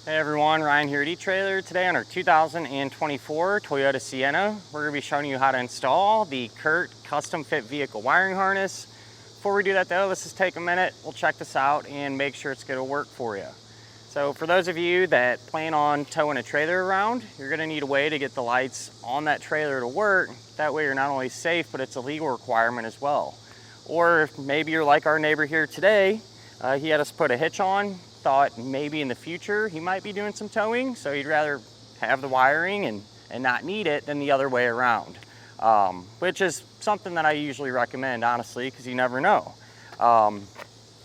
Hey everyone, Ryan here at eTrailer. Today on our 2024 Toyota Sienna, we're going to be showing you how to install the Curt custom fit vehicle wiring harness. Before we do that though, let's just take a minute, we'll check this out and make sure it's going to work for you. So for those of you that plan on towing a trailer around, you're going to need a way to get the lights on that trailer to work. That way you're not only safe, but it's a legal requirement as well. Or maybe you're like our neighbor here today, he had us put a hitch on, thought maybe in the future he might be doing some towing, so he'd rather have the wiring and not need it than the other way around, which is something that I usually recommend, honestly, because you never know.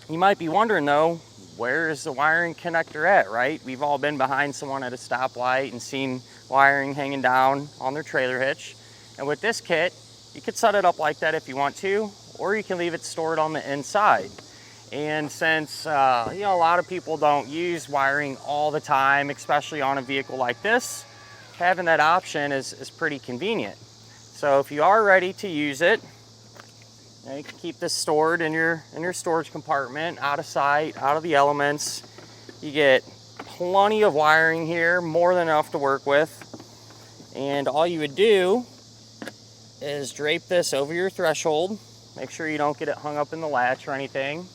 You might be wondering though, where is the wiring connector at, right? We've all been behind someone at a stoplight and seen wiring hanging down on their trailer hitch. And with this kit, you could set it up like that if you want to, or you can leave it stored on the inside. And since a lot of people don't use wiring all the time, especially on a vehicle like this, having that option is pretty convenient. So if you are ready to use it, you can keep this stored in your storage compartment, out of sight, out of the elements. You get plenty of wiring here, more than enough to work with. And all you would do is drape this over your threshold. Make sure you don't get it hung up in the latch or anything.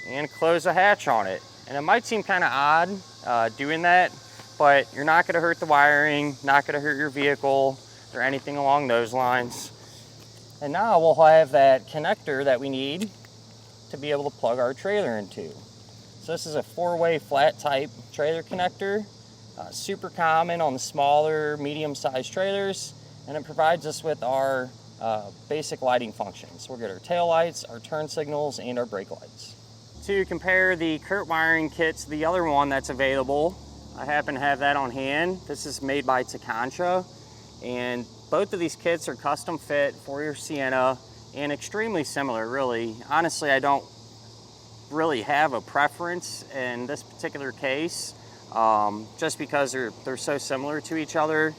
And close the hatch on it. And it might seem kind of odd doing that, but you're not going to hurt the wiring, not going to hurt your vehicle or anything along those lines. And now we'll have that connector that we need to be able to plug our trailer into. So this is a 4-way flat type trailer connector, super common on the smaller, medium-sized trailers, and it provides us with our basic lighting functions. We'll get our tail lights, our turn signals, and our brake lights. To compare the Curt wiring kit to the other one that's available, I happen to have that on hand. This is made by Toyota, and both of these kits are custom fit for your Sienna and extremely similar, really. Honestly, I don't really have a preference in this particular case, just because they're so similar to each other,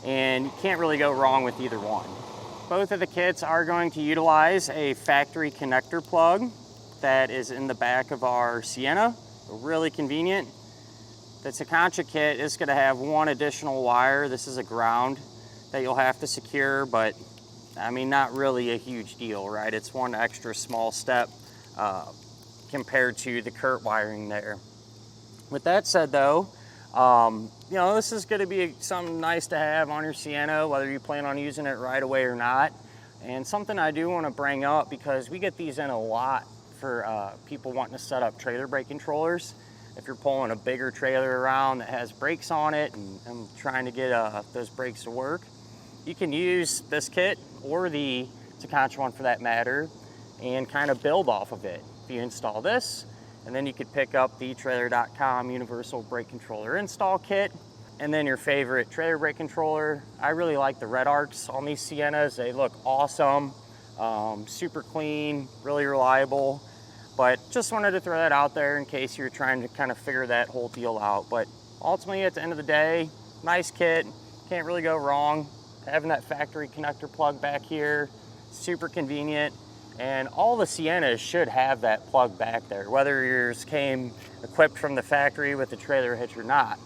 and you can't really go wrong with either one. Both of the kits are going to utilize a factory connector plug that is in the back of our Sienna. Really convenient. The Toyota kit is going to have one additional wire. This is a ground that you'll have to secure, but I mean, not really a huge deal, right? It's one extra small step compared to the Curt wiring there. With that said though, this is going to be something nice to have on your Sienna, whether you plan on using it right away or not. And something I do want to bring up, because we get these in a lot for people wanting to set up trailer brake controllers. If you're pulling a bigger trailer around that has brakes on it and trying to get those brakes to work, you can use this kit or the Toyota one for that matter and kind of build off of it. If you install this, and then you could pick up the etrailer.com universal brake controller install kit, and then your favorite trailer brake controller. I really like the red arcs on these Siennas. They look awesome, super clean, really reliable. But just wanted to throw that out there in case you're trying to kind of figure that whole deal out. But ultimately, at the end of the day, nice kit, can't really go wrong. Having that factory connector plug back here, super convenient. And all the Siennas should have that plug back there, whether yours came equipped from the factory with the trailer hitch or not.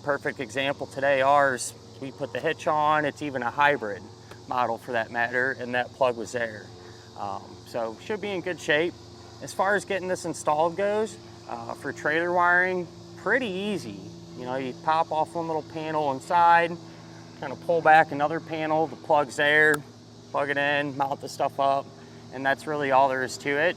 Perfect example today, ours, we put the hitch on, it's even a hybrid model for that matter, and that plug was there. So should be in good shape. As far as getting this installed goes, for trailer wiring, pretty easy. You pop off one little panel inside, kind of pull back another panel, the plug's there, plug it in, mount the stuff up, and that's really all there is to it.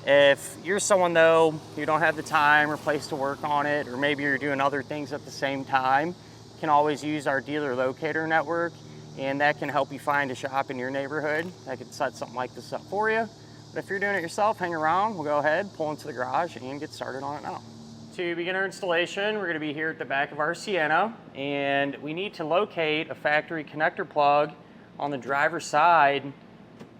If you're someone though, you don't have the time or place to work on it, or maybe you're doing other things at the same time, you can always use our dealer locator network, and that can help you find a shop in your neighborhood that can set something like this up for you. But if you're doing it yourself, hang around, we'll go ahead, pull into the garage and get started on it now. To begin our installation, we're going to be here at the back of our Sienna, and we need to locate a factory connector plug on the driver's side,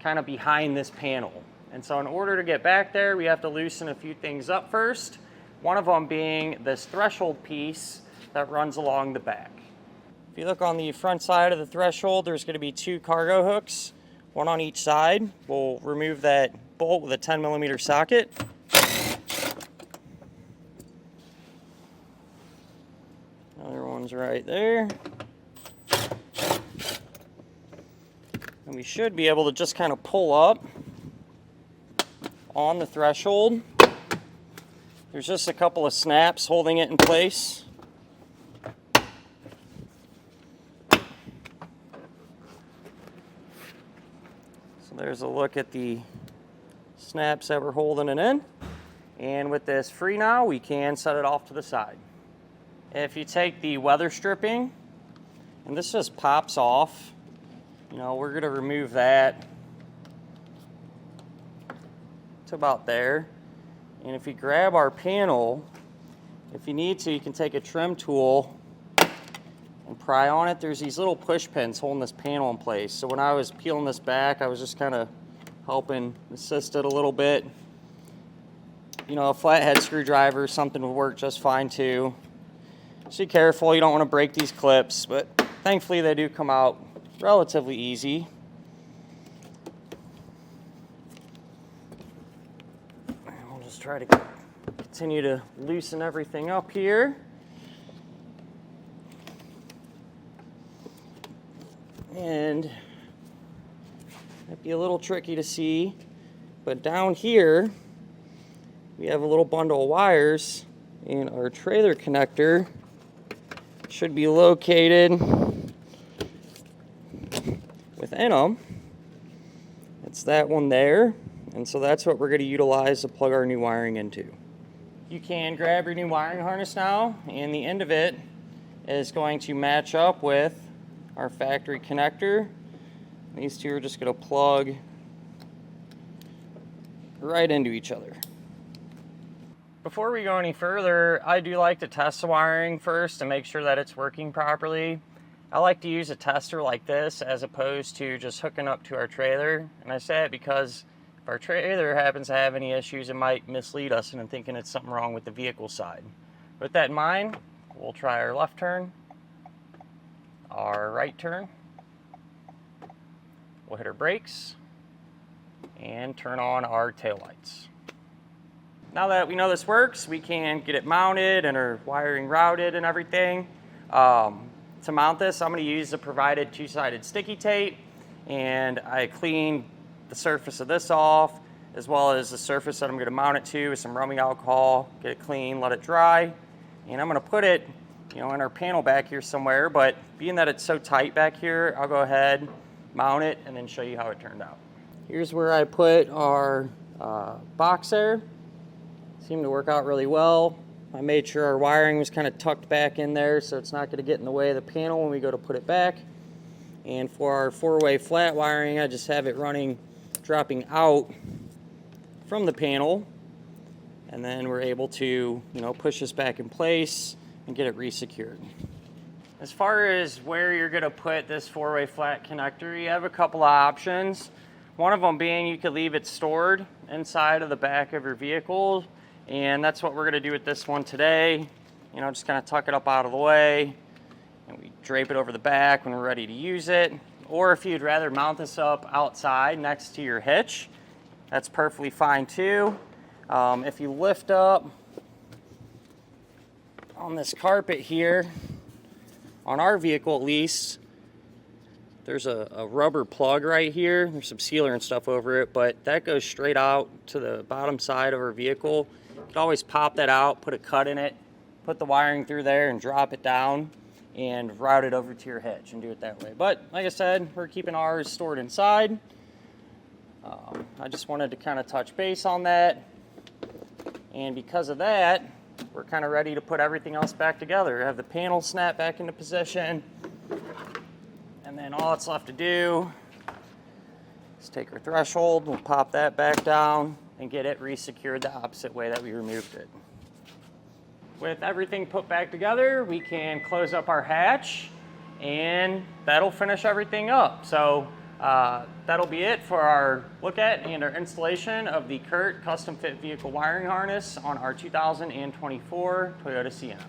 kind of behind this panel. And so in order to get back there, we have to loosen a few things up first, one of them being this threshold piece that runs along the back. If you look on the front side of the threshold, there's going to be 2 cargo hooks, one on each side. We'll remove that bolt with a 10mm socket. one's right there. And we should be able to just kind of pull up on the threshold. There's just a couple of snaps holding it in place. So there's a look at the snaps that we're holding it in. And with this free now, we can set it off to the side. If you take the weather stripping, and this just pops off, you know, we're gonna remove that to about there. And if you grab our panel, if you need to, you can take a trim tool and pry on it. There's these little push pins holding this panel in place. So when I was peeling this back, I was just kind of helping assist it a little bit. You know, a flathead screwdriver or something would work just fine too. Just be careful, you don't want to break these clips, but thankfully they do come out relatively easy. And we'll just try to continue to loosen everything up here. And it might be a little tricky to see, but down here we have a little bundle of wires, and our trailer connector should be located within them. It's that one there, and so that's what we're going to utilize to plug our new wiring into. You can grab your new wiring harness now, and the end of it is going to match up with our factory connector. These two are just going to plug right into each other. Before we go any further, I do like to test the wiring first to make sure that it's working properly. I like to use a tester like this as opposed to just hooking up to our trailer. And I say it because if our trailer happens to have any issues, it might mislead us into thinking it's something wrong with the vehicle side. With that in mind, we'll try our left turn, our right turn. We'll hit our brakes and turn on our taillights. Now that we know this works, we can get it mounted and our wiring routed and everything. To mount this, I'm going to use the provided two-sided sticky tape, and I cleaned the surface of this off as well as the surface that I'm going to mount it to with some rubbing alcohol, get it clean, let it dry, and I'm going to put it, you know, in our panel back here somewhere. But being that it's so tight back here, I'll go ahead, mount it, and then show you how it turned out. Here's where I put our box there. Seemed to work out really well. I made sure our wiring was kind of tucked back in there so it's not going to get in the way of the panel when we go to put it back. And for our four-way flat wiring, I just have it running, dropping out from the panel, and then we're able to, you know, push this back in place and get it re-secured. As far as where you're going to put this four-way flat connector, you have a couple of options. One of them being you could leave it stored inside of the back of your vehicle. And that's what we're going to do with this one today. You know, just kind of tuck it up out of the way, and we drape it over the back when we're ready to use it. Or if you'd rather mount this up outside next to your hitch, that's perfectly fine too. If you lift up on this carpet here, on our vehicle at least, there's a rubber plug right here. There's some sealer and stuff over it, but that goes straight out to the bottom side of our vehicle. You can always pop that out, put a cut in it, put the wiring through there and drop it down and route it over to your hitch and do it that way. But like I said, we're keeping ours stored inside. I just wanted to kind of touch base on that. And because of that, we're kind of ready to put everything else back together. Have the panel snap back into position. And then all that's left to do is take our threshold, we'll pop that back down and get it re-secured the opposite way that we removed it. With everything put back together, we can close up our hatch, and that'll finish everything up. So that'll be it for our look at and our installation of the Curt custom fit vehicle wiring harness on our 2024 Toyota Sienna.